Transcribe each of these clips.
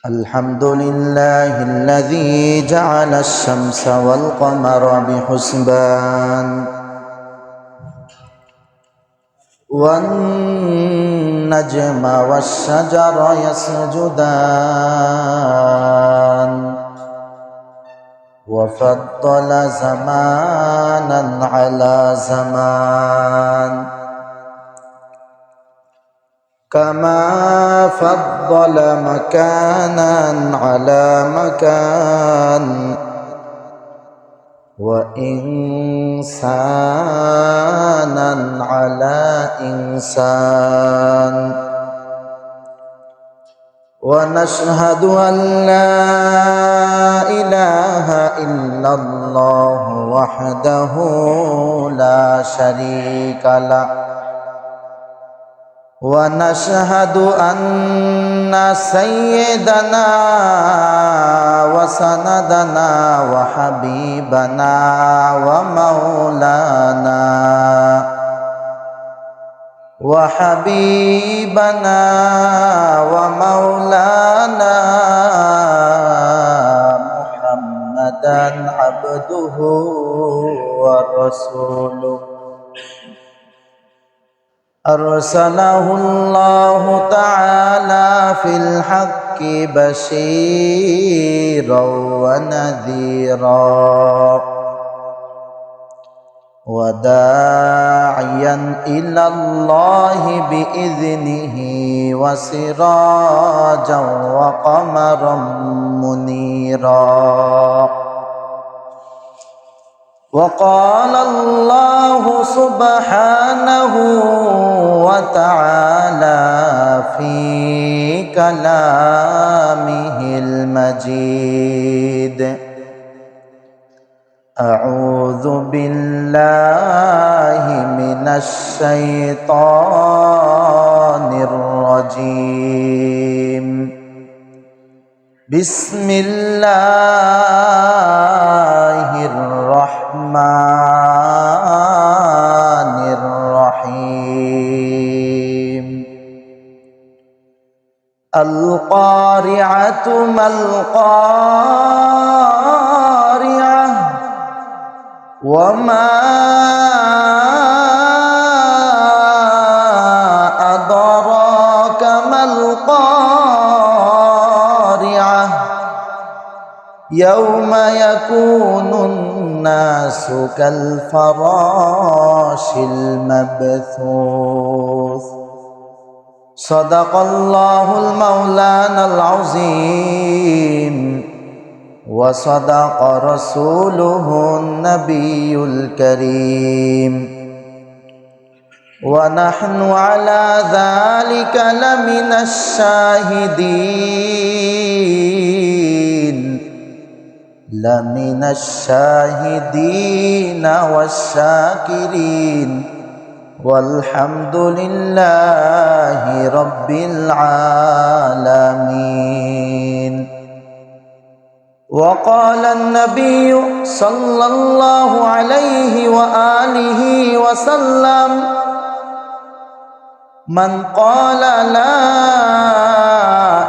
الحمد لله الذي جعل الشمس والقمر بحسبان والنجم والشجر يسجدان وفضل زمانا على زمان كما فضل مكانا على مكان وإنسانا على إنسان ونشهد أن لا إله إلا الله وحده لا شريك له ونشهد أن سيدنا وسندنا وحبيبنا ومولانا محمدا عبده ورسوله أرسله الله تعالى في الحق بشيرا ونذيرا وداعيا إلى الله بإذنه وسراجا وقمرا منيرا وقال الله سبحانه وتعالى في كلامه المجيد أعوذ بالله من الشيطان الرجيم بسم الله الرحمن الرحيم القارعة ما القارعة وما أدراك ما القارعة يوم يكون الناس كالفراش المبثوث صدق الله المولانا العظيم وصدق رسوله النبي الكريم ونحن على ذلك لمن الشاهدين والشاكرين والحمد لله رب العالمين وقال النبي صلى الله عليه وآله وسلم من قال لا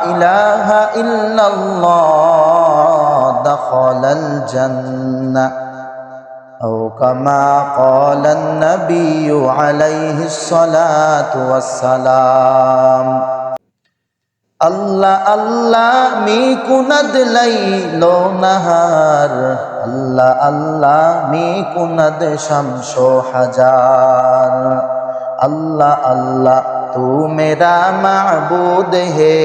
إله إلا الله دخل الجنة أو كما قال النبي عليه الصلاة والسلام আল্লাহ আল্লাহ মিকুনাদ লাইলো নাহার আল্লাহ আল্লাহ মিকুনাদ শামসো হাজার अल्लाह अल्लाह तू मेरा माबूद है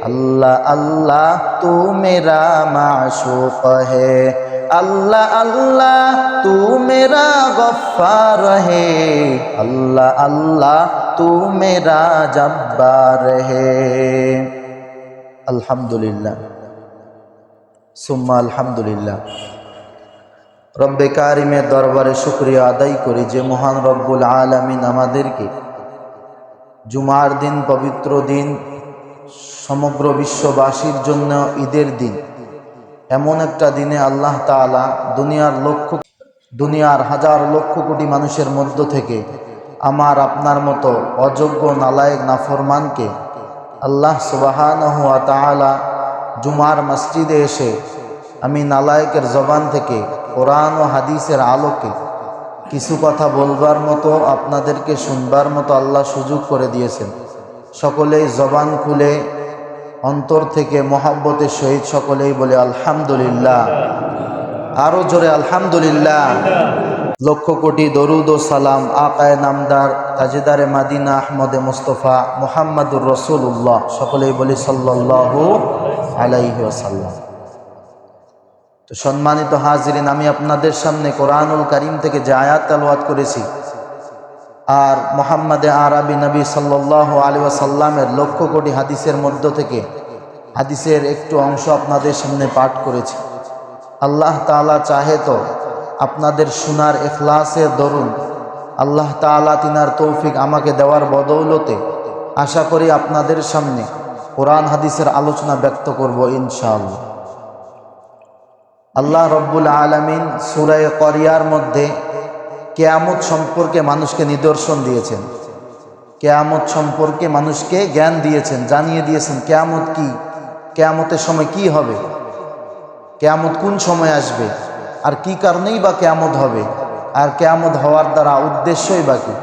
अल्लाह अल्लाह तू मेरा माशूक है अल्लाह अल्लाह तू मेरा गफ्फार है अल्लाह अल्लाह तू मेरा जब्बार है अल्हम्दुलिल्लाह सुम्मा अल्हम्दुलिल्लाह रब्बे कारिमेर दरबारे शुक्रिया आदाय करी जे महान रब्बुल आलामीन आमादेरके जुमार दिन पवित्र दिन समग्र विश्वबासीर जन्य ईदेर दिन एमन एकटा दिने आल्लाह ताआला दुनियार हजार लक्ष कोटी मानुषेर मध्य थेके आमार आपनार मतो अयोग्य नालायक नाफरमानके আল্লাহ সুবহানাহু ওয়া তাআলা জুমার মসজিদে এসে আমি নালায়েকের জবান থেকে কোরআন ও হাদিসের আলোকে কিছু কথা বলবার মতো, আপনাদেরকে শুনবার মতো আল্লাহ সুযোগ করে দিয়েছেন। সকলেই জবান খুলে অন্তর থেকে মহব্বতের সহিত সকলেই বলে আলহামদুলিল্লাহ। আরো জোরে আলহামদুলিল্লাহ। লক্ষ কোটি দরুদ ও সালাম আকায়ে নামদার তাজেদারে মাদিনা আহমদে মুস্তফা মুহাম্মাদুর রাসূলুল্লাহ, সকলেই বলি সাল্লাল্লাহু আলাইহি ওয়াসাল্লাম। তো সম্মানিত হাজিরিন, আমি আপনাদের সামনে কোরআনুল কারীম থেকে যে আয়াত তেলাওয়াত করেছি আর মুহাম্মদে আরবি নবী সাল্লাল্লাহু আলাইহি ওয়াসাল্লামের লক্ষ কোটি হাদিসের মধ্য থেকে হাদিসের একটু অংশ আপনাদের সামনে পাঠ করেছি। আল্লাহ তাআলা চাহে তো আপনাদের শোনার ইখলাসের দরুন আল্লাহ তাআলা তিনার তৌফিক আমাকে দেওয়ার বদৌলতে আশা করি আপনাদের সামনে কোরআন হাদিসের আলোচনা ব্যক্ত করব ইনশাআল্লাহ। আল্লাহ রব্বুল আলামিন সূরা করিয়ার মধ্যে কিয়ামত সম্পর্কে মানুষকে নিদর্শন দিয়েছেন, কিয়ামত সম্পর্কে মানুষকে জ্ঞান দিয়েছেন, জানিয়ে দিয়েছেন কিয়ামত কি, কিয়ামতের সময় কি হবে, কিয়ামত কোন সময় আসবে, আর কি কারণেই বা কিয়ামত হবে, আর কিয়ামত হওয়ার দ্বারা উদ্দেশ্যই বা কি।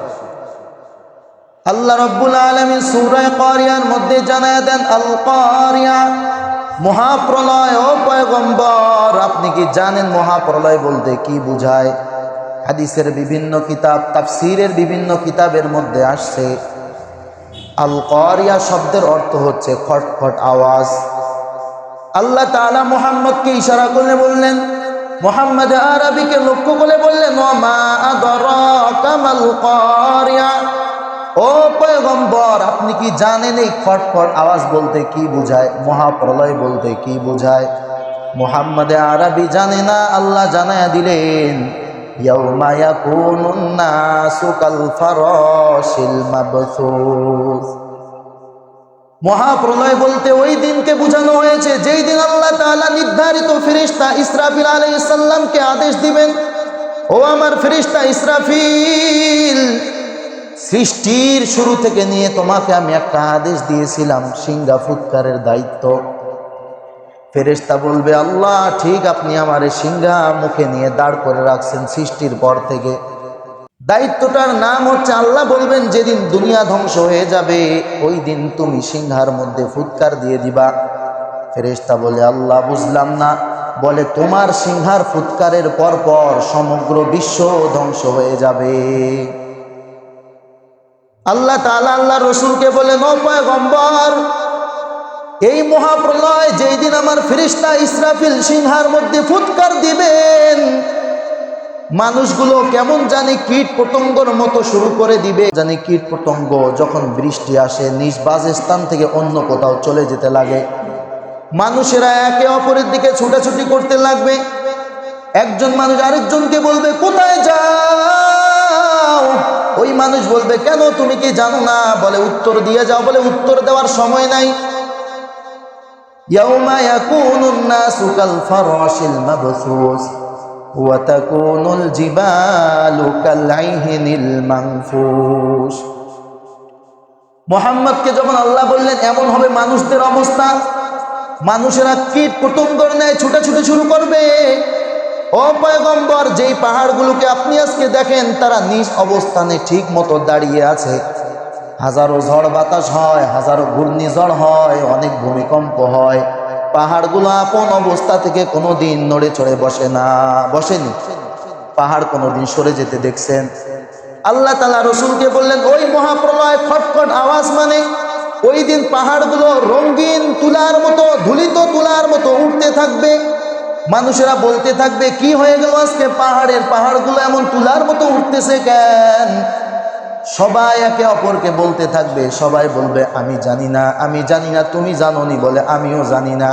আল্লাহ রব্বুল আলামিন সূরা করিয়ার মধ্যে জানায় দেন, আল কারিয়া, মহাপ্রলয়। ও পয়গম্বর, আপনি কি জানেন মহাপ্রলয় বলতে কি বুঝায়? হাদিসের বিভিন্ন কিতাব, তাফসীরের বিভিন্ন কিতাবের মধ্যে আসছে আল কারিয়া শব্দের অর্থ হচ্ছে খটখট আওয়াজ। আল্লাহ তাআলা মুহাম্মদকে ইশারা করে বললেন, মুহাম্মদ আরবিকে লক্ষ্য করে বললেন, ওয়া মা আদরাকা মাল কারিয়া, ও পয়গম্বর আপনি কি জানেন এই খটখট আওয়াজ বলতে কি বুঝায়, মহাপ্রলয় বলতে কি বুঝায়? মুহাম্মদ আরবি জানে না, আল্লাহ জানায়া দিলেন, ইয়াউমা ইয়াকুনুন নাসু কাল ফারাশিল মাবসুস। মহাপ্রলয় বলতে ওই দিনকে বোঝানো হয়েছে যেই দিন আল্লাহ তাআলা নির্ধারিত ফেরেশতা ইসরাফিল আলাইহিস সালামকে আদেশ দিবেন, ও আমার ফেরেশতা ইসরাফিল, সৃষ্টির শুরু থেকে নিয়ে তোমাকে আমি একটা আদেশ দিয়েছিলাম সিংহা ফুৎকারের দায়িত্ব। ফেরেশতা বলবে, আল্লাহ ঠিক, আপনি আমারে সিংহা মুখে নিয়ে দাঁড় করে রাখছেন সৃষ্টির পর থেকে। দায়িত্বটার নাম হচ্ছে, আল্লাহ বলবেন যেদিন দুনিয়া ধ্বংস হয়ে যাবে ওই দিন তুমি সিংহার মধ্যে ফুৎকার দিয়ে দিবা। ফেরেশতা বলে, আল্লাহ বুঝলাম না। বলে, তোমার সিংহার ফুৎকারের পর পর সমগ্র বিশ্ব ধ্বংস হয়ে যাবে। আল্লাহ তাআলা আল্লাহ রসুলকে বলেন, ও পয়গম্বর, এই মহাপ্রলয় যেই দিন আমার ফেরেশতা ইসরাফিল সিংহার মধ্যে ফুৎকার দিবেন, মানুষগুলো কেমন জানি কীট পতঙ্গর মতো শুরু করে দিবে। জানি কীট পতঙ্গ যখন বৃষ্টি আসে নিজ বাসস্থান থেকে অন্য কোথাও চলে যেতে লাগে, মানুষেরা একে অপরের দিকে ছুটাছুটি করতে লাগবে। একজন মানুষ আরেকজনকে বলবে, কোথায় যাও? ওই মানুষ বলবে, কেন, তুমি কি জানো না? বলে, উত্তর দিয়ে যাও। বলে, উত্তর দেওয়ার সময় নাই। ইয়াউমা ইয়াকুনুন নাসু কাল ফারাশিল মাবসুস ওয়া তাকুনুল জিবালু কাল আইহিনিল মানফুস। মুহাম্মদকে যখন আল্লাহ বললেন এমন হবে মানুষদের অবস্থা, মানুষেরা কীট পতঙ্গর ন্যায় ছুটাছুটি শুরু করবে। ও পয়গম্বর, যেই পাহাড়গুলোকে আপনি আজকে দেখেন তারা নিজ অবস্থানে ঠিক মতো দাঁড়িয়ে আছে, হাজারো ঝড় বাতাস হয়, হাজারো ঘূর্ণিঝড় হয়, অনেক ভূমিকম্প হয়, পাহাড়গুলো আপন অবস্থা থেকে কোনোদিন নড়ে চড়ে বসেনি। পাহাড় কোনোদিন সরে যেতে দেখছেন? আল্লাহ তাআলা রসুলকে বললেন, ওই মহাপ্রলয় খটখট আওয়াজ মানে ওই দিন পাহাড়গুলো রঙিন তুলার মতো, ধুলিত তুলার মতো উঠতে থাকবে। মানুষেরা বলতে থাকবে, কি হয়ে গেল আজকে পাহাড়গুলো এমন তুলার মতো উঠতেছে কেন? সবাই একে অপরকে বলতে থাকবে, সবাই বলবে, আমি জানি না, আমি জানি না। তুমি জানোনি? বলে, আমিও জানি না।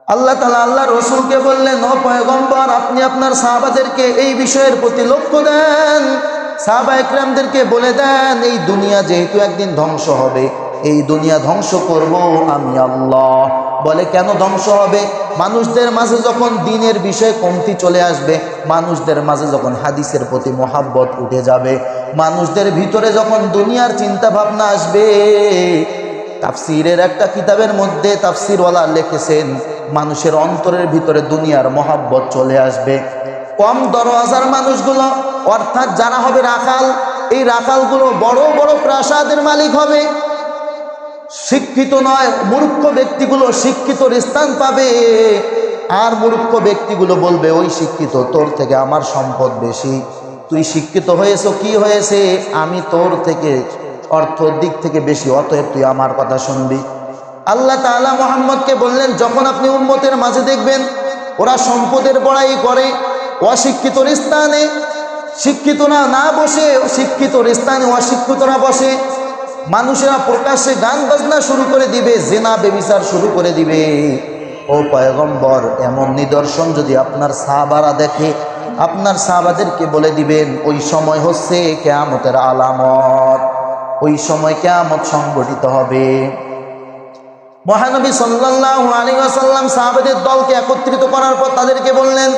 আল্লাহ তাআলা আল্লাহ রসুলকে বললেন, ও পয়গম্বর, আপনি আপনার সাহাবাদেরকে এই বিষয়ের প্রতি লক্ষ্য দেন, সাহাবা ইকরামদেরকে বলে দেন, এই দুনিয়া যেহেতু একদিন ধ্বংস হবে, এই দুনিয়া ধ্বংস করব আমি আল্লাহ। বলে, কেন ধ্বংস হবে? মানুষদের মাঝে যখন দ্বীনের বিষয়ে কমতি চলে আসবে, মানুষদের মাঝে যখন হাদিসের প্রতি মহাব্বত উঠে যাবে, মানুষদের ভিতরে যখন দুনিয়ার চিন্তা ভাবনা আসবে, তাফসিরের একটা কিতাবের মধ্যে তাফসিরওয়ালা লিখেছেন, মানুষের অন্তরের ভিতরে দুনিয়ার মহাব্বত চলে আসবে। কম দরওয়াজার মানুষগুলো, অর্থাৎ যারা হবে রাখাল, এই রাখালগুলো বড় বড় প্রাসাদের মালিক হবে। শিক্ষিত নয়, মূর্খ ব্যক্তিগুলো শিক্ষিতর স্থান পাবে। আর মূর্খ ব্যক্তিগুলো বলবে, ওই শিক্ষিত, তোর থেকে আমার সম্পদ বেশি। তুই শিক্ষিত হয়েছ, কি হয়েছে, আমি তোর থেকে অর্থর দিক থেকে বেশি, অতএব তুই আমার কথা শুনবি। আল্লাহ তাআলা মুহাম্মদকে বললেন, যখন আপনি উম্মতের মাঝে দেখবেন ওরা সম্পদের বড়াই করে, অশিক্ষিতর স্থানে শিক্ষিতরা না বসে শিক্ষিতর স্থানে অশিক্ষিতরা বসে, মানুষেরা প্রকাশ্যে গান বাজনা শুরু করে দিবে, জিনা বেবিচার শুরু করে দিবে, ও পয়গম্বর, এমন নিদর্শন যদি আপনার সাহাবারা দেখে, আপনার সাহাবাদেরকে বলে দিবেন ওই সময় হচ্ছে কিয়ামতের আলামত, ওই সময় কিয়ামত সংঘটিত হবে। মহানবী সাল্লাল্লাহু আলাইহি ওয়াসাল্লাম সাহাবাদের দলকে একত্রিত করার পর তাদেরকে বললেন,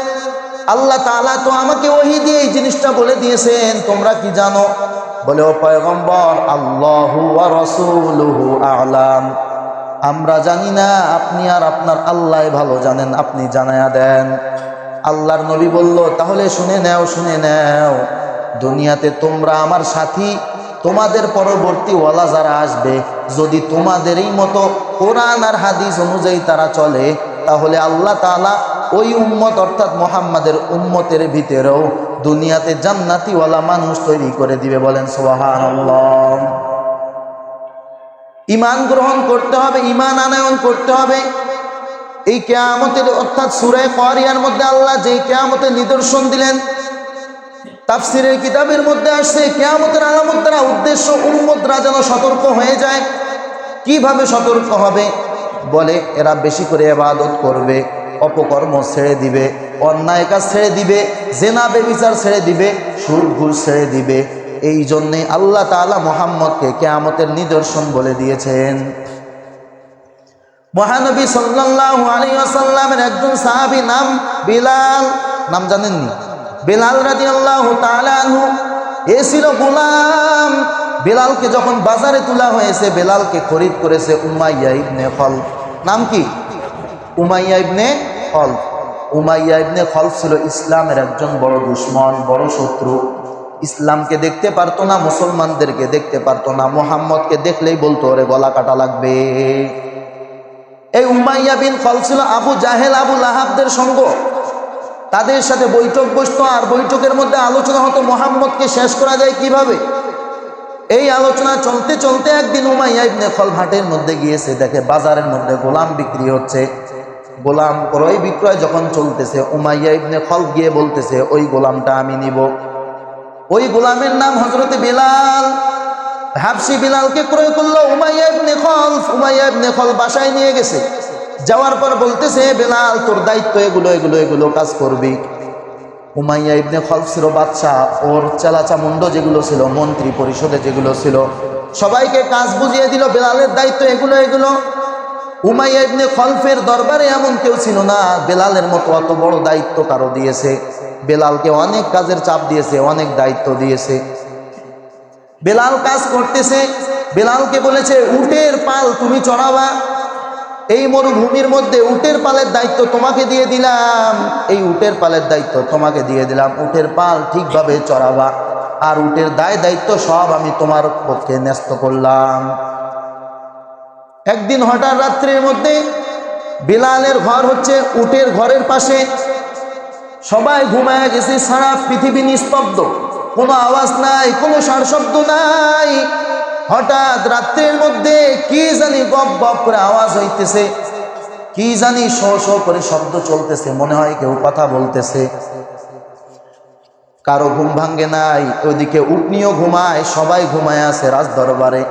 আল্লাহ তাআলা তো আমাকে ওহী দিয়ে এই জিনিসটা বলে দিয়েছেন, তোমরা কি জানো? বলে, ও পয়গম্বর, আল্লাহু ওয়া রাসূলুহু আ'লাম, আমরা জানি না, আপনি আর আপনার আল্লাহ ভালো জানেন, আপনি জানায়া দেন। আল্লাহর নবী বলল, তাহলে শুনে নাও, শুনে নাও, দুনিয়াতে তোমরা আমার সাথী, তোমাদের পরবর্তী ওয়ালা যারা আসবে, যদি তোমাদেরই মতো কোরআন আর হাদিস অনুযায়ী তারা চলে, তাহলে আল্লাহ তাআলা ওই উম্মত অর্থাৎ মুহাম্মাদের উম্মতের ভিতরেও দুনিয়াতে জান্নাতিওয়ালা মানুষ তৈরি করে দিবে। বলেন সুবহানাল্লাহ। ঈমান গ্রহণ করতে হবে, ঈমান আনয়ন করতে হবে। এই কিয়ামতের অর্থাৎ সূরা কারিয়ার মধ্যে আল্লাহ যে কিয়ামতের নিদর্শন দিলেন, তাফসিরের কিতাবের মধ্যে আসছে কিয়ামতের আলামত দ্বারা উদ্দেশ্য উম্মতরা যেন সতর্ক হয়ে যায়। কিভাবে সতর্ক হবে? বলে, এরা বেশি করে ইবাদত করবে, অপকর্ম ছেড়ে দিবে, অন্যায় কাজ ছেড়ে দিবে, জিনা বেবিচার ছেড়ে দিবে, সুদ ঘুষ ছেড়ে দিবে। এই জন্যে আল্লাহ তাআলা মুহাম্মদকে কিয়ামতের নিদর্শন বলে দিয়েছেন। মহানবী সাল্লাল্লাহু আলাইহি ওয়াসাল্লামের একজন সাহাবী নাম বিলাল, নাম জানেননি? বিলাল রাদিয়াল্লাহু তাআলা আনহু, এ ছিল গোলাম। বিলালকে যখন বাজারে তোলা হয়েছে, বিলালকে খরিদ করেছে উমাইয়া ইবনে খলফ। নাম কি? উমাইয়া ইবনে খলফ। উমাইয়া ইবনে খলফ ছিল ইসলামের একজন বড় দুশমন, বড় শত্রু। ইসলামকে দেখতে পারতো না, মুসলমানদেরকে দেখতে পারতো না। মুহাম্মদকে দেখলেই বলতো, ওরে গলা কাটা লাগবে। এই উমাইয়া বিন খলফ ছিল আবু জাহেল, আবু লাহাবদের সঙ্গ। তাদের সাথে বৈঠক বসতো, আর বৈঠকের মধ্যে আলোচনা হতো মুহাম্মদকে শেষ করা যায় কিভাবে। এই আলোচনা চলতে চলতে একদিন উমাইয়া ইবনে খলফ হাটের মধ্যে গিয়েছে, দেখে বাজারের মধ্যে গোলাম বিক্রি হচ্ছে। গোলাম ক্রয় বিক্রয় যখন চলতেছে, উমাইয়া ইবনে খলফ গিয়ে বলতেছে, ওই গোলামটা আমি নিব। ওই গোলামের নাম হযরতে বিলাল। হাবশী বিলালকে ক্রয় করলো উমাইয়া ইবনে খলফ। উমাইয়া ইবনে খলফ বাসায় নিয়ে গেছে। যাওয়ার পর বলতেছে, বেলাল, তোর দায়িত্ব এগুলো এগুলো এগুলো কাজ করবি। উমাইয়া ইবনে খলফ ছিল বাদশাহ, ওর চালাচামুন্ড যেগুলো ছিল, মন্ত্রী পরিষদে যেগুলো ছিল, সবাইকে কাজ বুঝিয়ে দিল, বেলালের দায়িত্ব এগুলো এগুলো। উমাইয়া ইবনে খলফের দরবারে এমন কেউ ছিল না বেলালের মতো অত বড় দায়িত্ব কারো দিয়েছে। বেলালকে অনেক কাজের চাপ দিয়েছে, অনেক দায়িত্ব দিয়েছে। বেলাল কাজ করতেছে, বেলালকে বলেছে, উটের পাল তুমি চড়াবা। এই মরুভূমির মধ্যে উটের পালের দায়িত্ব তোমাকে দিয়ে দিলাম, এই উটের পালের দায়িত্ব তোমাকে দিয়ে দিলাম। উটের পাল ঠিকভাবে চড়াবা, আর উটের দায়িত্ব সব আমি তোমার পক্ষে ন্যস্ত করলাম। একদিন হঠাৎ রাত্রের মধ্যে বিলালের ঘর হচ্ছে উটের ঘরের পাশে, সবাই ঘুমায় গেছে, সারা পৃথিবী নিস্তব্ধ, কোনো আওয়াজ নাই, কোনো সারশব্দ নাই। হঠাৎ রাত্রের মধ্যে কি জানি গপ গপ করে আওয়াজ হইতেছে, কি জানি শো শো করে শব্দ চলতেছে, মনে হয় কেউ কথা বলতেছে। কারো ঘুম ভাঙ্গে নাই, ওইদিকে উটনিও ঘুমায়, সবাই ঘুমায় আছে রাজ দরবারে।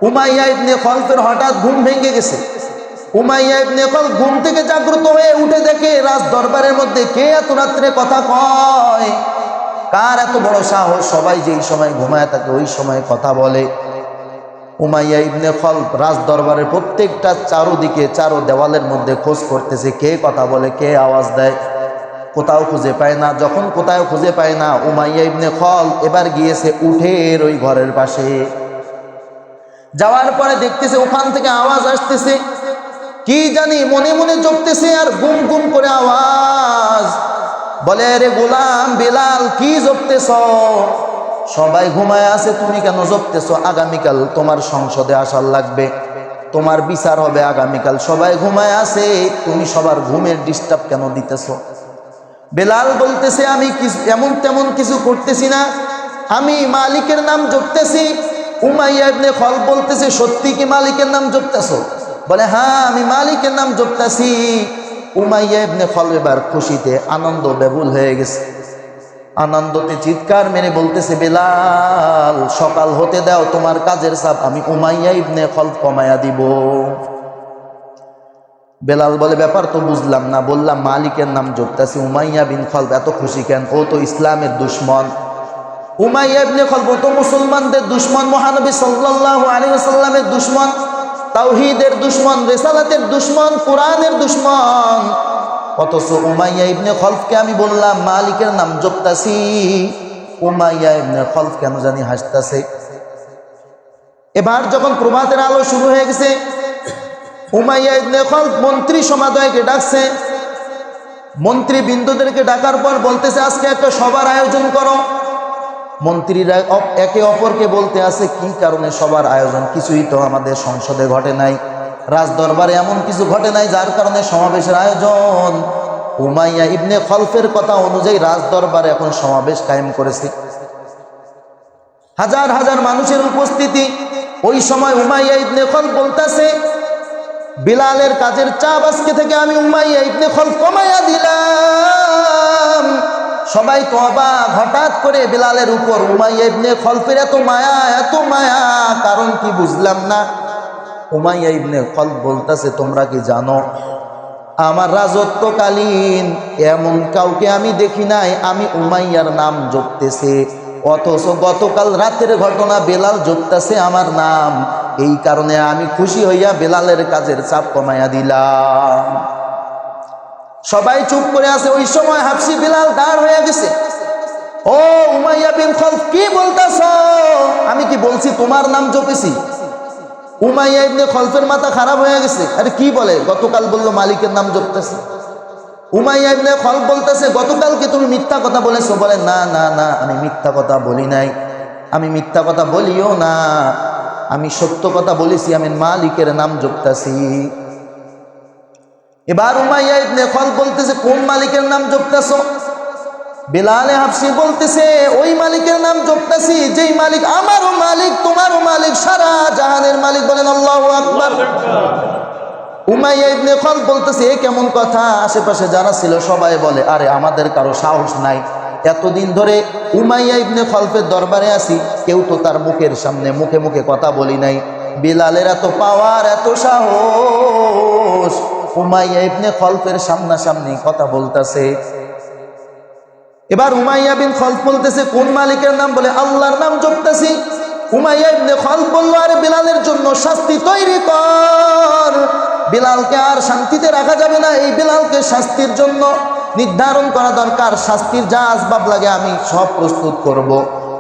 উমাইয়া ইবনে খলফের হঠাৎ ঘুম ভেঙে গেছে। উমাইয়া ইবনে খলফ ঘুম থেকে জাগ্রত হয়ে উঠে দেখে রাজ দরবারের মধ্যে কে এত রাত্রে কথা কয়, কার এত বড় সাহস, সবাই যেই সময় ঘুমায় থাকে ওই সময় কথা বলে। উমাইয়া ইবনে খলফ রাজ দরবারের প্রত্যেকটা চারোদিকে, চারো দেওয়ালের মধ্যে খোঁজ করতেছে, কে কথা বলে, কে আওয়াজ দেয়, কোথাও খুঁজে পায় না। যখন কোথাও খুঁজে পায় না, উমাইয়া ইবনে খলফ এবার গিয়েছে উটের ওই ঘরের পাশে। যাওয়ার পরে দেখতেছে ওখান থেকে আওয়াজ আসতেছে, কি জানি মনে মনে জপতেছে আর গুম গুম করে আওয়াজ। বলে, রে গোলাম বেলাল, কি জপতেছ? সবাই ঘুমায় আছে, তুমি কেন জপতেছ? আগামীকাল তোমার সংসদে আসার লাগবে, তোমার বিচার হবে আগামীকাল। সবাই ঘুমায় আছে, তুমি সবার ঘুমের ডিস্টার্ব কেন দিতেছ? বেলাল বলতেছে, আমি এমন তেমন কিছু করতেছি না, আমি মালিকের নাম জপতেছি। উমাইয়া ইবনে খলফ বলতেছে, সত্যি কি মালিকের নাম জপতেছ? বলে, হ্যাঁ, আমি মালিকের নাম জপতেছি। উমাইয়া ইবনে খলফ এবার খুশিতে আনন্দ বেবুল হয়ে গেছে, আনন্দতে চিৎকার মেরে বলতেছে, বেলাল, সকাল হতে দাও, তোমার কাজের চাপ আমি উমাইয়া ইবনে খলফ কমায়া দিব। বেলাল বলে, ব্যাপার তো বুঝলাম না। বললাম মালিকের নাম জপতেছি, উমাইয়া বিন খলফ এত খুশি কেন? ও তো ইসলামের দুশ্মন। উমাইয়া ইবনে খলফ তো মুসলমানদের দুশ্মন, মহানবী সাল্লাল্লাহু আলাইহি ওয়াসাল্লামের দুশ্মন, তাওহীদের দুশ্মন, রিসালাতের দুশ্মন, কোরআনের দুশ্মন। অথচ উমাইয়া ইবনে খলফকে আমি বললাম মালিকের নাম জপতাছি, উমাইয়া ইবনে খলফ কেন জানি হাসতেছে। এবার যখন প্রভাতের আলো শুরু হয়ে গেছে, উমাইয়া ইবনে খলফ মন্ত্রী সমাদয়কে ডাকছে। মন্ত্রী বিন্দুদেরকে ডাকার পর বলতেছে, আজকে একটা সভার আয়োজন করো। মন্ত্রীরা একে অপরকে বলতে আছে, কি কারণে সবার আয়োজন? কিছুই তো আমাদের সংসদে ঘটে নাই, রাজ দরবারে এমন কিছু ঘটে নাই যার কারণে সমাবেশের আয়োজন। উমাইয়া ইবনে খলফের কথা অনুযায়ী রাজ দরবারে এখন সমাবেশ কায়েম করেছে, হাজার হাজার মানুষের উপস্থিতি। ওই সময় উমাইয়া ইবনে খলফ বলতেছে, বিলালের কাজের চাপ আজকে থেকে আমি উমাইয়া ইবনে খলফ কমাইয়া দিলাম। সবাই তো অবাক, হঠাৎ করে বিলালের উপর উমাইয়া ইবনে খলফের এত মায়া, এত মায়া, কারণ কি বুঝলাম না। উমাইয়া ইবনে খলফ বলতেছে, তোমরা কি জানো আমার রাজত্বকালীন এমন কাউকে আমি দেখি নাই আমি উমাইয়ার নাম জপতেছে, অথচ গতকাল রাতের ঘটনা বেলাল জপতেছে আমার নাম। এই কারণে আমি খুশি হইয়া বেলালের কাজের চাপ কমাইয়া দিলাম। সবাই চুপ করে আছে। ওই সময় হাফসি বিলাল দাঁড় হয়ে গেছে। ও উমাইয়া বিন খলফ, কি বলতেছ? আমি কি বলছি তোমার নাম জপেছি? উমাইয়া ইবনে খলফের মাথা খারাপ হয়ে গেছে। আরে কি বলে, গতকাল বললো মালিকের নাম জপতেছে। উমাইয়া ইবনে খলফ বলতেছে, গতকালকে তুমি মিথ্যা কথা বলেছো। বলে, না না না, আমি মিথ্যা কথা বলি নাই, আমি মিথ্যা কথা বলিও না, আমি সত্য কথা বলেছি, আমি মালিকের নাম জপতেছি। এবার উমাইয়া ইবনে খলফ বলতেছে, কোন মালিকের নাম জপতেছো? বেলালে হাফসি বলতেছে, ওই মালিকের নাম জপতেছি যেই মালিক আমারও মালিক, তোমারও মালিক, সারা জাহানের মালিক। বলেন আল্লাহু আকবার। উমাইয়া ইবনে খলফ বলতেছে, এ কেমন কথা? আশেপাশে যারা ছিল সবাই বলে, আরে আমাদের কারো সাহস নাই, এতদিন ধরে উমাইয়া ইবনে খলফের দরবারে আছি, কেউ তো তার মুখের সামনে মুখে মুখে কথা বলি নাই। বেলালের এত পাওয়ার, এত সাহস, উমাইয়া ইবনে খলফের সামনাসামনি কথা বলতেছে। এবার উমাইয়া বিন খলফ বলতেছে, কোন মালিকের নাম? বলে, আল্লাহর নাম জপতেছি। উমাইয়া ইবনে খলফ বলল, আরে বেলালের জন্য শাস্তি তৈরি কর, বেলালকে আর শান্তিতে রাখা যাবে না, এই বেলালকে শাস্তির জন্য নির্ধারণ করা দরকার, শাস্তির যা আসবাব লাগে আমি সব প্রস্তুত করব।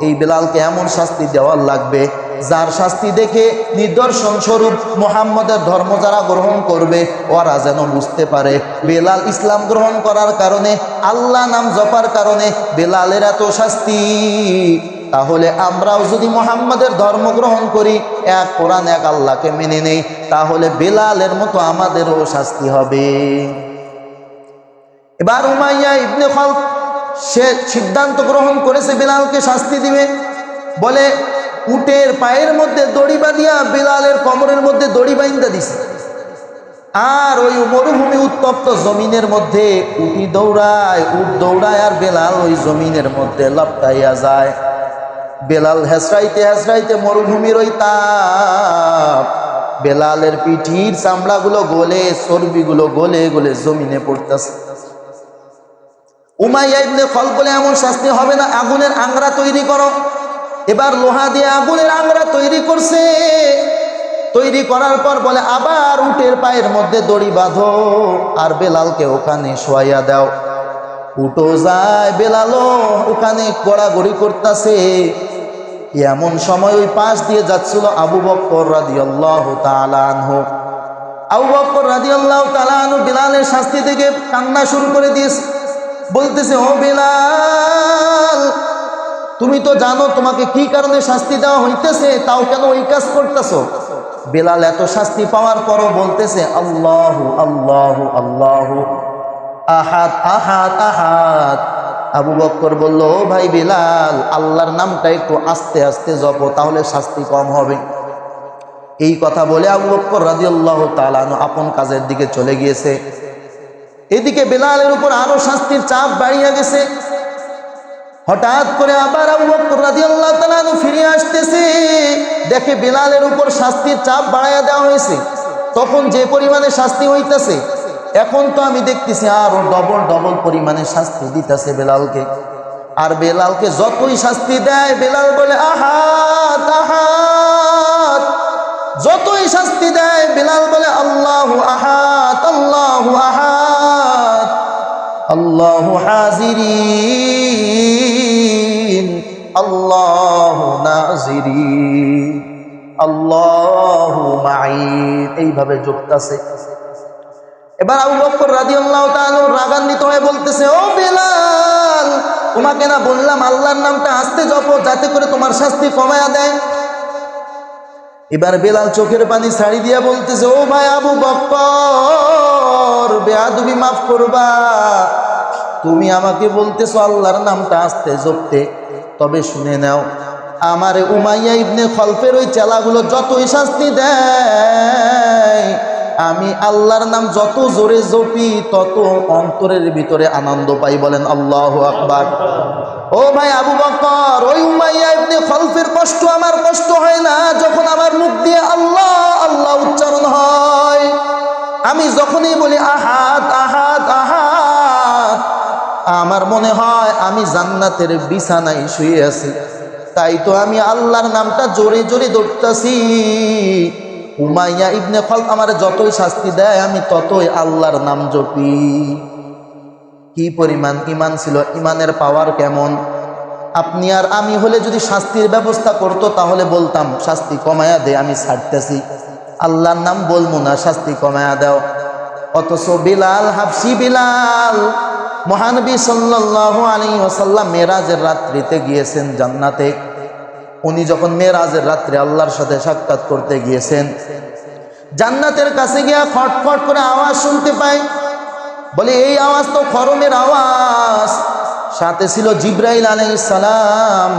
এই বেলালকে এমন শাস্তি দেওয়ার লাগবে যার শাস্তি দেখে নিদর্শন স্বরূপ মুহাম্মদের ধর্ম যারা গ্রহণ করবে ওরা যেন বুঝতে পারে বেলাল ইসলাম গ্রহণ করার কারণে, আল্লাহ নাম জপার কারণে বেলালের এত শাস্তি। তাহলে আমরাও যদি মুহাম্মদের ধর্ম গ্রহণ করি, এক কোরআন এক আল্লাহকে মেনে নেই, তাহলে বেলালের মতো আমাদেরও শাস্তি হবে। এবার উমাইয়া ইবনে খলফ সে সিদ্ধান্ত গ্রহণ করেছে বেলালকে শাস্তি দিবে। বলে, উটের পায়ের মধ্যে দড়ি বাঁধিয়া বেলালের কোমরের মধ্যে দড়ি বাঁধা দিছে, আর ওই মরুভূমি উত্তপ্ত জমিনের মধ্যে উটি দৌড়ায়, উট দৌড়ায়, আর বেলাল ওই জমিনের মধ্যে লপটাইয়া যায়। বেলাল হেসরাইতে হেসরাইতে মরুভূমির ওই তাপ, বেলালের পিঠির চামড়াগুলো গলে, চর্বিগুলো গলে গলে জমিনে পড়তেছে। উমাইয়া ইবনে খলফ বলে, এমন শাস্তি হবে না, আগুনের আংরা তৈরি করো। এবার লোহা দিয়ে আগুনের আংরা তৈরি করছে। তৈরি করার পর বলে, আবার উটের পায়ের মধ্যে দড়ি বাঁধো আর বেলালকে ওখানে শোয়াইয়া দাও। উটো যায়, বেলালও ওখানে গড়াগড়ি করতেছে। এমন সময় ওই পাশ দিয়ে যাচ্ছিল আবু বকর রাদিয়াল্লাহু তাআলা আনহু। আবু বকর রাদিয়াল্লাহু তাআলা আনহু বিলালের শাস্তি থেকে কান্না শুরু করে দিয়েছে, বলতেছে, ও বিলাল, তুমি তো জানো তোমাকে কি কারণে শাস্তি দেওয়া হইতেছে, তাও কেন ওই কাজ করতেছো? বিলাল এত শাস্তি পাওয়ার পরও বলতেছে, আল্লাহু আল্লাহু আল্লাহু আহাদ আহাদ আহাদ। আবু বকর বলল, ও ভাই বিলাল, আল্লাহর নামটা একটু আস্তে আস্তে জপো, তাহলে শাস্তি কম হবে। এই কথা বলে আবু বকর রাদিয়াল্লাহু তাআলা আনহু আপন কাজের দিকে চলে গিয়েছে। এদিকে বিলালের উপর আরো শাস্তির চাপ বাড়িয়ে গেছে। হঠাৎ করে আবার আবু বকর রাদিয়াল্লাহু তাআলা আনহু ফিরে আসতেছে, দেখে বিলালের উপর শাস্তির চাপ বাড়াইয়া দেওয়া হয়েছে। তখন যে পরিমাণে শাস্তি হইতেছে, এখন তো আমি দেখতেছি আরো ডবল ডবল পরিমাণে শাস্তি দিতেছে বেলালকে। আর বেলালকে যতই শাস্তি দেয়, বেলাল বলে আহাদ আহাদ। যতই শাস্তি দেয়, বেলাল বলে আল্লাহু আহাদ আল্লাহু আহাদ আল্লাহু হাজিরিন আল্লাহু নাজিরিন আল্লাহু মাঈন, এইভাবে জপতাছে। এবার আবু বকর রাদিয়াল্লাহু তাআলা রাগান্বিত হয়ে বলতেছে, ও বেলাল, তোমাকে না বললাম আল্লাহর নামটা আস্তে জপো, যাতে করে তোমার শাস্তি কমায়া দেয়? এবার বেলাল চোখের পানি ছাড়ি দিয়া বলতেছে, ও ভাই আবু বকর, বেয়াদবি মাফ করবা, তুমি আমাকে বলতেছো আল্লাহর নামটা আস্তে জপতে, তবে শুনে নাও, আমার উমাইয়া ইবনে খলফের ওই চেলাগুলো যতই শাস্তি দেয়, আমি আল্লাহর নাম যত জোরে জপি, তত অন্তরের ভিতরে আনন্দ পাই। বলেন আল্লাহু আকবার। ও ভাই আবু বকর, ওই উমাইয়া ইবনে খলফের কষ্ট আমার কষ্ট হয় না যখন আমার মুখ দিয়ে আল্লাহ আল্লাহ উচ্চারণ হয়। আমি যখনই বলি আহাদ আহাদ আহাদ, আমার মনে হয় আমি জান্নাতের বিছানায় শুয়ে আছি। তাই তো আমি আল্লাহর নামটা জোরে জোরে ধরতেছি। উমাইয়া ইবনে খলফ আমার যতই শাস্তি দেয়, আমি ততই আল্লাহর নাম জপি। কি পরিমাণ ইমান ছিল, ইমানের পাওয়ার কেমন! আপনি আর আমি হলে যদি শাস্তির ব্যবস্থা করতো, তাহলে বলতাম শাস্তি কমায়া দে, আমি ছাড়তেছি, আল্লাহর নাম বলবো না, শাস্তি কমায়া দাও। অথচ বিলাল, হাবশি বিলাল, মহানবী সাল্লাল্লাহু আলাইহি ওয়াসাল্লাম মেরাজের রাত্রিতে গিয়েছেন জান্নাতে। উনি যখন মেরাজের রাত্রে আল্লাহর সাথে সাক্ষাৎ করতে গিয়েছেন, জান্নাতের কাছে গিয়া খটখট করে আওয়াজ শুনতে পায়। বলে এই আওয়াজ তো খরমের আওয়াজ। সাথে ছিল জিব্রাইল আলাইহিস সালাম।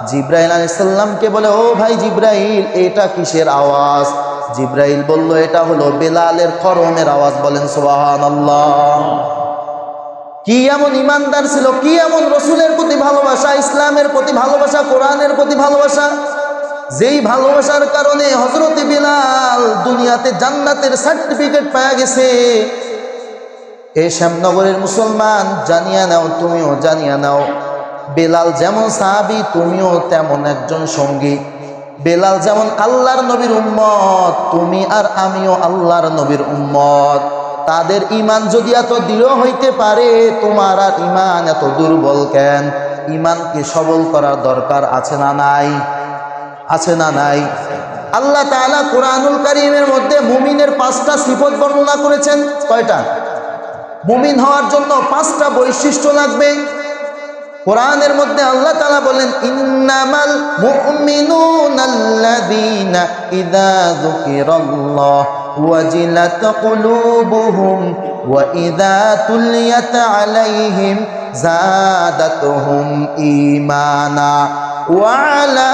জিব্রাইল আলাইহিস সালামকে বলে, ও ভাই জিব্রাইল, এটা কিসের আওয়াজ? জিব্রাইল বলল, এটা হলো বেলালের খরমের আওয়াজ। বলেন সুবহানাল্লাহ। কি এমন ইমানদার ছিল, কি এমন রসুলের প্রতি ভালোবাসা, ইসলামের প্রতি ভালোবাসা, কোরআনের প্রতি ভালোবাসা, যেই ভালোবাসার কারণে হযরত বিলাল দুনিয়াতে জান্নাতের সার্টিফিকেট পাওয়া গেছে। এই শ্যামনগরের মুসলমান, জানিয়া নাও, তুমিও জানিয়া নাও, বেলাল যেমন সাহাবী, তুমিও তেমন একজন সঙ্গী। বেলাল যেমন আল্লাহর নবীর উম্মত, তুমি আর আমিও আল্লাহর নবীর উম্মত। তাদের ইমান যদি এত দৃঢ় হইতে পারে, তোমার আর ইমান এত দুর্বল কেন? ইমানকে সবল করার দরকার আছে না নাই? আছে না নাই? আল্লাহ তাআলা কোরআনুল কারীমের মধ্যে মুমিনের 5টা সিফত বর্ণনা করেছেন। কয়টা? মুমিন হওয়ার জন্য 5টা বৈশিষ্ট্য লাগবে। কোরআনের মধ্যে আল্লাহ তাআলা বলেন, ইন্নামাল মুমিনুনাল্লাযীনা ইযা যুকিরাল্লাহ ওয়াজিলাত কুলুবুহুম ওয়া ইযা তুলিয়াত আলাইহিম যাদাতুহুম ঈমানা ওয়া আলা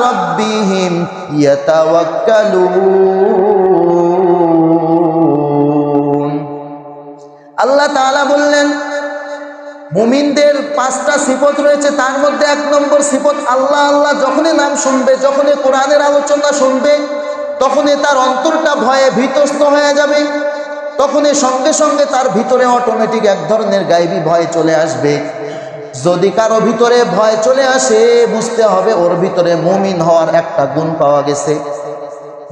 রাব্বিহিম ইয়াতাওয়াক্কালুন। আল্লাহ তাআলা বললেন, মুমিনদের 5টা সিফত রয়েছে। তার মধ্যে 1 নম্বর সিফত, আল্লাহ আল্লাহ যখনই নাম শুনবে, যখনই কোরআনের আলোচনা শুনবে, তখনই তার অন্তরটা ভয়ে ভীতস্ত হয়ে যাবে। তখনই সঙ্গে সঙ্গে তার ভিতরে অটোমেটিক এক ধরনের গায়েবী ভয় চলে আসবে। যদি কারো ভিতরে ভয় চলে আসে, বুঝতে হবে ওর ভিতরে মুমিন হওয়ার একটা গুণ পাওয়া গেছে।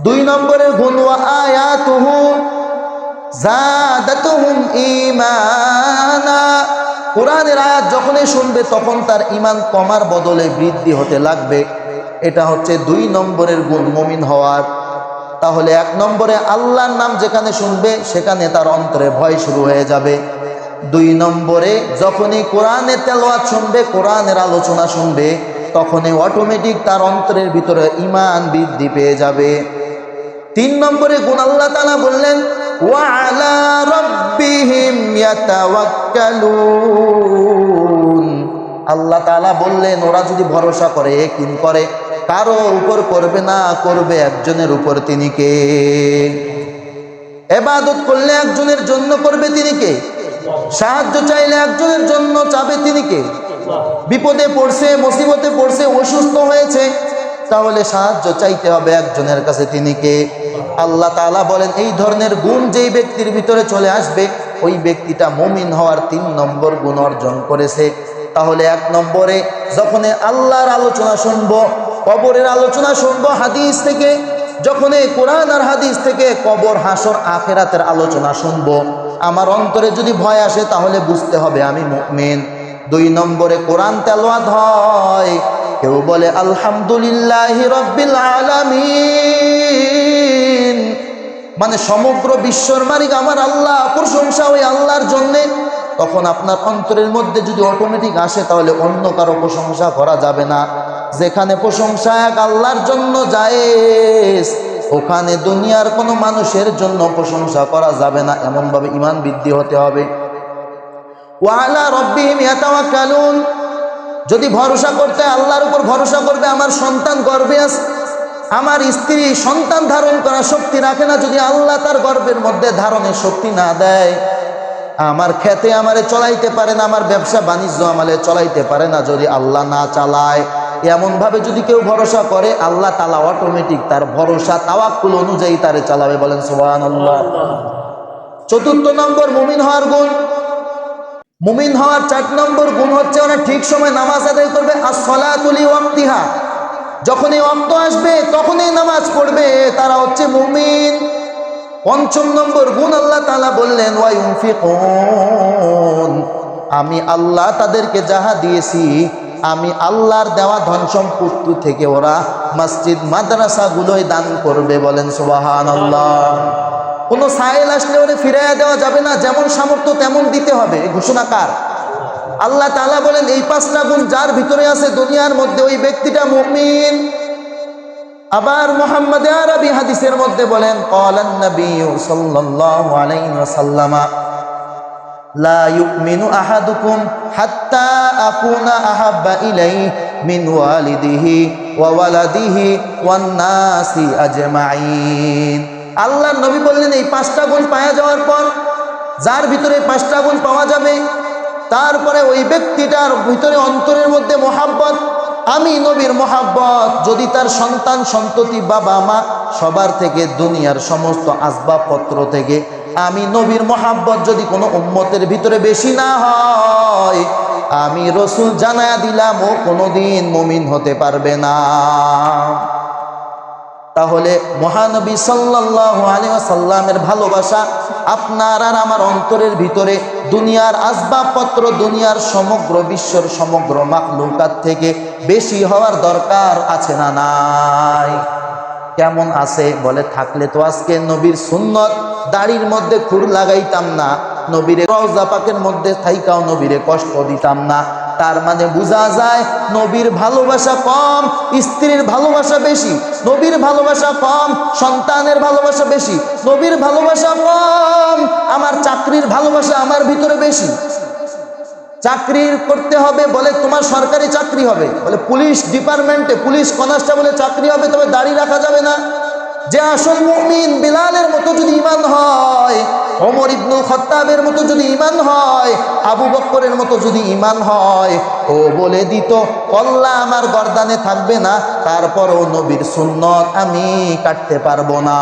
2 নম্বরের গুণ, ওয়া আয়াতুহু যাদাতুহুম ঈমানা। কোরআনের আয়াত যখনই শুনবে, তখন তার ঈমান কমার বদলে বৃদ্ধি হতে লাগবে। এটা হচ্ছে 2 নম্বরের গুণ মুমিন হওয়ার। তাহলে 1 নম্বরে আল্লাহর নাম যেখানে শুনবে সেখানে তার অন্তরে ভয় শুরু হয়ে যাবে। 2 নম্বরে যখনই কোরআনের তেলাওয়াত শুনবে, কোরআনের আলোচনা শুনবে, তখনই অটোমেটিক তার অন্তরের ভিতরে ঈমান বৃদ্ধি পেয়ে যাবে। 3 নম্বরে গুণ আল্লাহ তাআলা বললেন ওয়া আলা রাব্বিহিম ইয়াতাওয়াক্কালুন। আল্লাহ তাআলা বললেন ওরা যদি ভরসা করে, ইয়াকিন করে, কারো উপর করবে না, করবে একজনের উপর, তিনি কে? ইবাদত করলে একজনের জন্য করবে, তিনি কে? সাহায্য চাইলে একজনের জন্য চাবে, তিনি কে? বিপদে পড়ছে, মুসিবতে পড়ছে, অসুস্থ হয়েছে, তাহলে সাহায্য চাইতে হবে একজনের কাছে, তিনি কে? আল্লাহ তাআলা বলেন এই ধরনের গুণ যেই ব্যক্তির ভিতরে চলে আসবে, ওই ব্যক্তিটা মুমিন হওয়ার 3 নম্বর গুণ অর্জন করেছে। তাহলে 1 নম্বরে যখন আল্লাহর আলোচনা শুনবো, কবরের আলোচনা শুনবো হাদিস থেকে, যখন কোরআন আর হাদিস থেকে কবর, হাসর, আখিরাতের আলোচনা শুনবো, আমার অন্তরে যদি ভয় আসে তাহলে বুঝতে হবে আমি মুমিন। 2 নম্বরে কোরআন তেলাওয়াত হয়, কেউ বলে আলহামদুলিল্লাহি রাব্বিল আলামিন, মানে সমগ্র বিশ্বর মালিক আমার আল্লাহ, প্রশংসা ওই আল্লাহর জন্যে, তখন আপনার অন্তরের মধ্যে যদি অটোমেটিক আসে তাহলে অন্য কারো প্রশংসা করা যাবে না। যেখানে প্রশংসা এক আল্লাহর জন্য জায়েজ, ওখানে দুনিয়ার কোনো মানুষের জন্য প্রশংসা করা যাবে না। এমনভাবে ঈমান বৃদ্ধি হতে হবে। ওয়া আলা রাব্বিহিম ইয়াতাওয়াক্কালুন, যদি ভরসা করতে আল্লাহর উপর ভরসা করবে, আমার সন্তান গর্ভে আছে, আমার স্ত্রী সন্তান ধারণ করার শক্তি রাখে না, যদি আল্লাহ তার গর্ভের মধ্যে ধারণের শক্তি না দেয়, আমার খেতে আমারে চলাইতে পারে না, আমার ব্যবসা বাণিজ্য আমারে চলাইতে পারে না, যদি আল্লাহ না চালায়, এমনভাবে যদি কেউ ভরসা করে, আল্লাহ তাআলা অটোমেটিক তার ভরসা তাওয়াক্কুল অনুযায়ী তারে চালাবে। বলেন সুবহানাল্লাহ। 4 নম্বর মুমিন হওয়ার গুণ। মুমিন হওয়ার 4 নম্বর গুণ হচ্ছে ওরা ঠিক সময় নামাজ আদায় করবে। as-সালাতু লিওয়াক্তিহা, যখনই ওয়াক্ত আসবে তখনই নামাজ পড়বে, তারা হচ্ছে মুমিন। 5 নম্বর গুণ আল্লাহ তাআলা বললেন ওয়া ইউনফিকুন, আমি আল্লাহ তাদেরকে যাহা দিয়েছি, আমি আল্লাহর দেওয়া ধন সম্পত্তি থেকে ওরা মসজিদ মাদ্রাসাগুলোয় দান করবে। বলেন সুবহানাল্লাহ। কোনো সাইল আসলে ওরে ফিরাইয়া দেওয়া যাবে না, যেমন সামর্থ্য তেমন দিতে হবে। এই ঘোষণা কার? আল্লাহ তাআলা বলেন এই 5টা গুণ যার ভিতরে আছে দুনিয়ার মধ্যে, ওই ব্যক্তিটা মুমিন। আবার মুহাম্মদ আরবি হাদিসের মধ্যে বলেন ক্বালান নবিয়্যু সাল্লাল্লাহু আলাইহি ওয়াসাল্লাম লা ইউমিনু আহাদুকুম হাত্তা আকুনা আহাব্বা ইলাইহি মিন ওয়ালিদিহি ওয়া ওয়ালাদিহি ওয়ান নাসি আজমাইন। আল্লাহর নবী বললেন এই 5টা গুণ পাওয়া যাওয়ার পর, যার ভিতরে 5টা গুণ পাওয়া যাবে, তারপরে ওই ব্যক্তিটার ভিতরে অন্তরের মধ্যে মহাব্বত, আমি নবীর মহাব্বত, যদি তার সন্তান সন্ততি বাবা মা সবার থেকে, দুনিয়ার সমস্ত আসবাবপত্র থেকে আমি নবীর মহাব্বত যদি কোনো উম্মতের ভিতরে বেশি না হয়, আমি রসুল জানায়া দিলাম ও কোনোদিন মুমিন হতে পারবে না। তাহলে মহানবী সাল্লাল্লাহু আলাইহি ওয়াসাল্লামের ভালোবাসা আপনার আর আমার অন্তরের ভিতরে দুনিয়ার আসবাবপত্র, দুনিয়ার সমগ্র বিশ্বর সমগ্র মাখলুকাত থেকে বেশি হওয়ার দরকার আছে না নাই? কেমন আছে? বলে থাকলে তো আজকে নবীর সুন্নত দাড়ির মধ্যে খুর লাগাইতাম না, নবীর রওজা পাকের মধ্যে থাইকাও নবীরে কষ্ট দিতাম না। তার মানে বোঝা যায় নবীর ভালোবাসা কম, স্ত্রীর ভালোবাসা বেশি। নবীর ভালোবাসা কম, সন্তানের ভালোবাসা বেশি। নবীর ভালোবাসা কম, আমার চাকরির ভালোবাসা আমার ভিতরে বেশি। চাকরি করতে হবে, বলে তোমার সরকারি চাকরি হবে, বলে পুলিশ ডিপার্টমেন্টে পুলিশ কনস্টেবলের চাকরি হবে, তবে দাড়ি রাখা যাবে না। যে আসল মুমিন বিলালের মতো যদি ঈমান হয়, ওমর ইবনুল খাত্তাবের মতো যদি ঈমান হয়, আবু বকরের মতো যদি ঈমান হয়, ও বলে দিত কল্লা আমার গর্দানে থাকবে না, তারপরও নবীর সুন্নত আমি কাটতে পারবো না।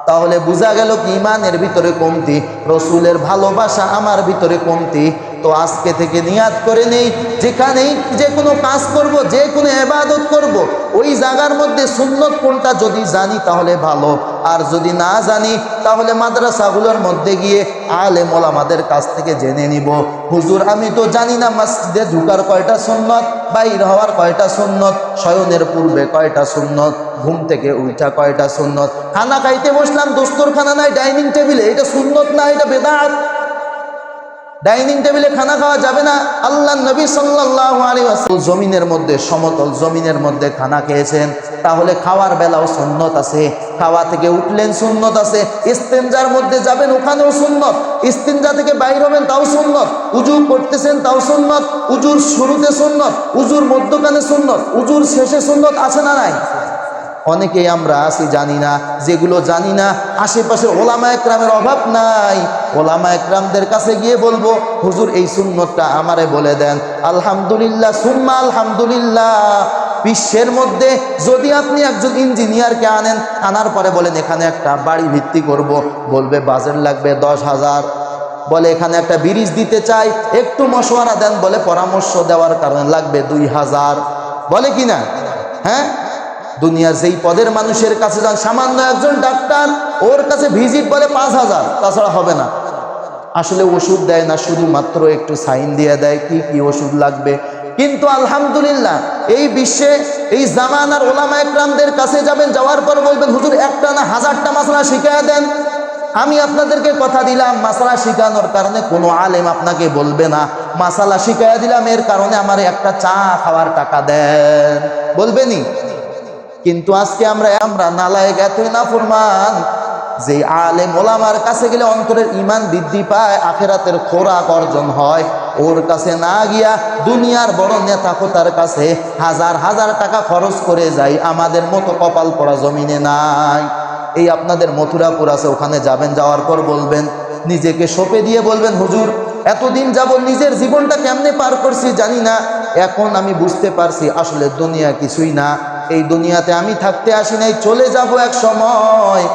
তাহলে বোঝা গেল কি ইমানের ভিতরে কমতি, রসুলের ভালোবাসা আমার ভিতরে কমতি। তো আজকে থেকে নিয়াত করে নেই, যেখানেই যে কোনো কাজ করব, যে কোনো ইবাদত করব, ওই জায়গার মধ্যে সুন্নত কোনটা যদি জানি তাহলে ভালো, আর যদি না জানি তাহলে মাদ্রাসাগুলোর মধ্যে গিয়ে আলেম ওলামাদের কাছ থেকে জেনে নিব। হুজুর আমি তো জানি না মসজিদে ঢুকার কয়টা সুন্নত, বাইর হওয়ার কয়টা সুন্নত, শয়নের পূর্বে কয়টা সুন্নত, ঘুম থেকে উঠা কয়টা সুন্নত, খানা খাইতে বসলাম দস্তরখানা নাই ডাইনিং টেবিলে, এটা সুন্নত না, এটা বেদাত। ডাইনিং টেবিলে খানা খাওয়া যাবে না। আল্লাহ নবী সাল্লাল্লাহু আলাইহি ওয়াসাল্লাম জমিনের মধ্যে, সমতল জমিনের মধ্যে খানা খেয়েছেন, তাহলে খাওয়ার বেলাও সুন্নত আছে, খাওয়া থেকে উঠলেন সুন্নত আছে, ইস্তেঞ্জার মধ্যে যাবেন ওখানেও সুন্নত, ইস্তেঞ্জা থেকে বাইর হবেন তাও সুন্নত, উজু করতেছেন তাও সুন্নত, উজুর শুরুতে সুন্নত, উজুর মধ্যখানে সুন্নত, উজুর শেষে সুন্নত আছে না নাই? অনেকেই আমরা আছি জানি না, যেগুলো জানি না আশেপাশে ওলামা একরামের অভাব নাই, ওলামা একরামদের কাছে গিয়ে বলবো হুজুর এই সুন্নতটা আমারে বলে দেন। আলহামদুলিল্লাহ সুম্মা আলহামদুলিল্লাহ, বিশ্বের মধ্যে যদি আপনি একজন ইঞ্জিনিয়ারকে আনেন, আনার পরে বলেন এখানে একটা বাড়ি ভিত্তি করব, বলবে বাজেট লাগবে 10,000, বলে এখানে একটা ব্রিজ দিতে চাই, একটু মশওয়ারা দেন, বলে পরামর্শ দেওয়ার কারণে লাগবে 2,000, বলে কিনা? হ্যাঁ, দুনিয়ার যেই পদের মানুষের কাছে যান, সামান্য একজন ডাক্তার, ওর কাছে ভিজিট বলে 5,000, তাছাড়া হবে না। আসলে ওষুধ দেয় না, শুধুমাত্র একটু সাইন দিয়ে দেয় কি কি ওষুধ লাগবে। কিন্তু আলহামদুলিল্লাহ এই বিশ্বে এই জামানার ওলামা একরামদের কাছে যাবেন, যাওয়ার পর বলবেন হুজুর একটা না 1000টা মাসলা শিখিয়ে দেন। আমি আপনাদেরকে কথা দিলাম, মাসালা শিখানোর কারণে কোনো আলেম আপনাকে বলবে না মাসালা শিখাইয়া দিলাম এর কারণে আমার একটা চা খাওয়ার টাকা দেন, বলবেনি? কিন্তু আজকে আমরা নালায়েক, এতই নাফরমান যে আলেম ওলামার কাছে গেলে অন্তরের ঈমান বৃদ্ধি পায়, আখিরাতের খোরাক অর্জন হয়, ওর কাছে না গিয়া দুনিয়ার বড় নেতা খোতার কাছে হাজার হাজার টাকা খরচ করে যাই। আমাদের মতো কপাল পড়া জমিনে নাই। এই আপনাদের মথুরাপুর আছে, ওখানে যাবেন, যাওয়ার পর বলবেন, নিজেকে সঁপে দিয়ে বলবেন হুজুর এতদিন যাবত নিজের জীবনটা কেমনে পার করছি জানি না, এখন আমি বুঝতে পারছি আসলে দুনিয়া কিছুই না, এই দুনিয়াতে আমি থাকতে আসি নাই, চলে যাব এক সময়,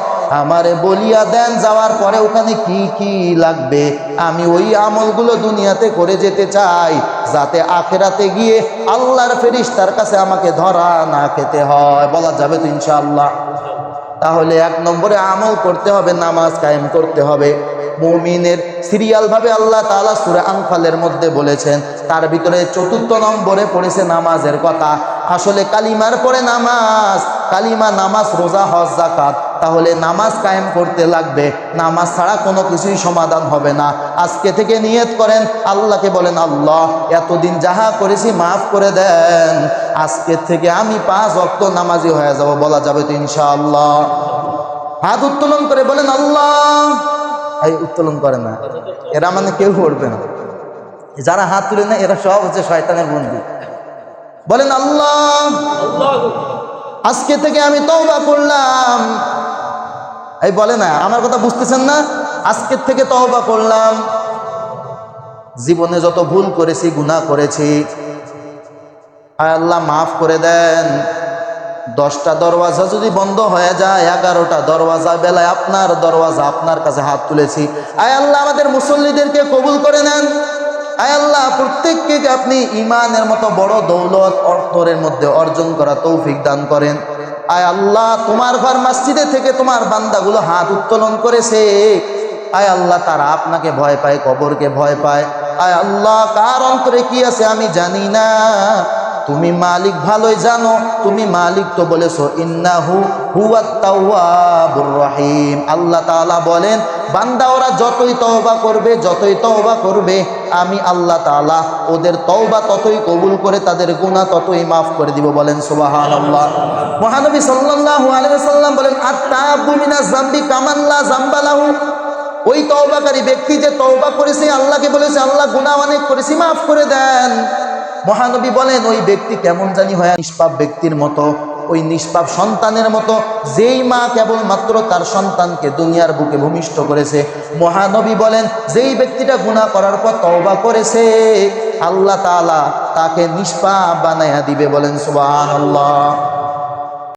আমারে বলিয়া দেন যাওয়ার পরে ওখানে কি কি লাগবে, আমি ওই আমলগুলো দুনিয়াতে করে যেতে চাই, যাতে আখিরাতে গিয়ে আল্লাহর ফেরেশতার কাছে আমাকে ধরা না খেতে হয়। বলা যাবে তো ইনশাআল্লাহ? তাহলে 1 নম্বরে আমল করতে হবে, নামাজ কায়েম করতে হবে। মুমিনের সিরিয়ালভাবে আল্লাহ তাআলা সূরা আনফালের মধ্যে বলেছেন, তার ভিতরে 4র্থ নম্বরে পড়েছে নামাজের কথা। আসলে কালিমার পরে নামাজ, কালিমা, নামাজ, রোজা, হজ, যাকাত, তাহলে নামাজ কায়েম করতে লাগবে। নামাজ ছাড়া কোনো কিছুই সমাধান হবে না। আজকে থেকে নিয়ত করেন, আল্লাহকে বলেন আল্লাহ এতদিন যাহা করেছি মাফ করে দেন, আজকে থেকে আমি 5 ওয়াক্ত নামাজি হয়ে যাব। বলা যাবে তো ইনশাআল্লাহ? হাত উত্তোলন করে বলেন আল্লাহ। এই উত্তোলন করে না, এরা মানে কেউ করবে না, যারা হাত তুলে না এরা সব হচ্ছে শয়তানের বন্ধু। বলেন আল্লাহ আজকে থেকে আমি তওবা করলাম। এই বলে না, আমার কথা বুঝতেছেন না? আজকে থেকে তওবা করলাম, জীবনে যত ভুল করেছি, গুনাহ করেছি, আয় আল্লাহ মাফ করে দেন। 10টা দরওয়াজা যদি বন্ধ হয়ে যায়, 11টা দরওয়াজা বেলায় আপনার দরওয়াজা, আপনার কাছে হাত তুলেছি। আয় আল্লাহ আমাদের মুসল্লিদেরকে কবুল করে নেন। আয় আল্লাহ প্রত্যেককে আপনি ঈমানের মতো বড় দৌলত অন্তরের মধ্যে অর্জন করা তৌফিক দান করেন। আয় আল্লাহ তোমার ঘর মসজিদে থেকে তোমার বান্দাগুলো হাত উত্তোলন করেছে, আয় আল্লাহ তারা আপনাকে ভয় পায়, কবরকে ভয় পায়। আয় আল্লাহ কার অন্তরে কি আছে আমি জানি না, তুমি মালিক ভালোই জানো। তুমি মালিক তো বলেছো ইন্নাহু হুয়াত তাওয়াবুর রহিম। আল্লাহ তাআলা বলেন বান্দা ওরা যতই তওবা করবে, যতই তওবা করবে, আমি আল্লাহ তাআলা ওদের তওবা ততই কবুল করে তাদের গুনাহ ততই মাফ করে দিব। বলেন সুবহানাল্লাহ। মহানবী সাল্লাল্লাহু আলাইহি ওয়াসাল্লাম বলেন আত-তাওবু মিনাজ যামবি কামান লা যামবা লাহু। ওই তওবাকারী ব্যক্তি যে তওবা করেছে, আল্লাহকে বলেছে আল্লাহ গুনাহ অনেক করেছি মাফ করে দেন। মহানবী বলেন ওই ব্যক্তি কেমন জানি হয়, নিষ্পাপ ব্যক্তির মতো, ওই নিষ্পাপ সন্তানের মতো, যেই মা কেবলমাত্র তার সন্তানকে দুনিয়ার বুকে ভূমিষ্ঠ করেছে। মহানবী বলেন যেই ব্যক্তিটা গুনাহ করার পর তওবা করেছে, আল্লাহ তাআলা তাকে নিষ্পাপ বানায়া দিবে। বলেন সুবহানাল্লাহ।